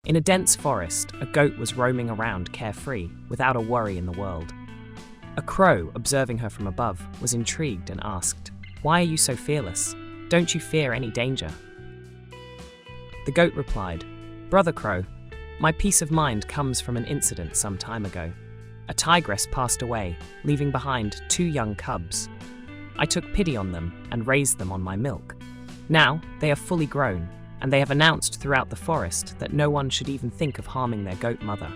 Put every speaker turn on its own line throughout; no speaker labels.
In a dense forest, a goat was roaming around carefree, without a worry in the world. A crow, observing her from above, was intrigued and asked, "Why are you so fearless? Don't you fear any danger?" The goat replied, "Brother Crow, my peace of mind comes from an incident some time ago. A tigress passed away, leaving behind 2 young cubs. I took pity on them and raised them on my milk. Now they are fully grown, and they have announced throughout the forest that no one should even think of harming their goat mother.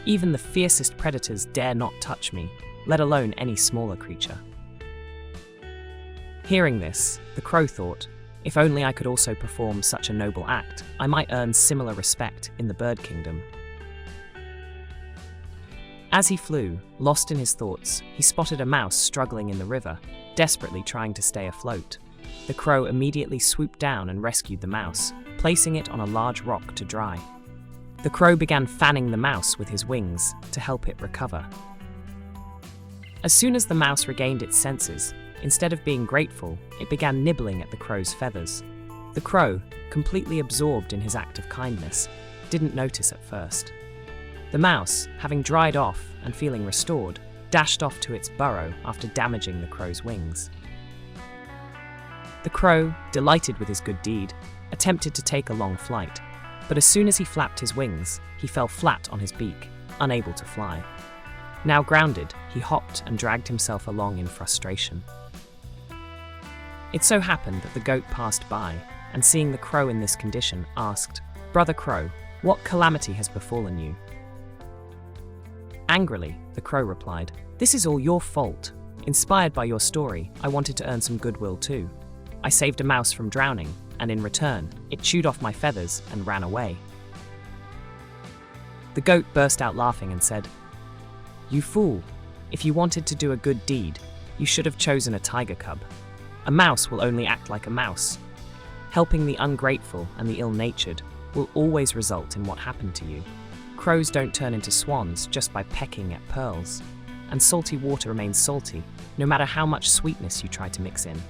Even the fiercest predators dare not touch me, let alone any smaller creature." Hearing this, the crow thought, if only I could also perform such a noble act, I might earn similar respect in the bird kingdom. As he flew, lost in his thoughts, he spotted a mouse struggling in the river, desperately trying to stay afloat. The crow immediately swooped down and rescued the mouse, placing it on a large rock to dry. The crow began fanning the mouse with his wings to help it recover. As soon as the mouse regained its senses, instead of being grateful, it began nibbling at the crow's feathers. The crow, completely absorbed in his act of kindness, didn't notice at first. The mouse, having dried off and feeling restored, dashed off to its burrow after damaging the crow's wings. The crow, delighted with his good deed, attempted to take a long flight, but as soon as he flapped his wings, he fell flat on his beak, unable to fly. Now grounded, he hopped and dragged himself along in frustration. It so happened that the goat passed by, and seeing the crow in this condition, asked, "Brother Crow, what calamity has befallen you?" Angrily, the crow replied, "This is all your fault. Inspired by your story, I wanted to earn some goodwill too. I saved a mouse from drowning, and in return, it chewed off my feathers and ran away." The goat burst out laughing and said, "You fool! If you wanted to do a good deed, you should have chosen a tiger cub. A mouse will only act like a mouse. Helping the ungrateful and the ill-natured will always result in what happened to you. Crows don't turn into swans just by pecking at pearls, and salty water remains salty, no matter how much sweetness you try to mix in."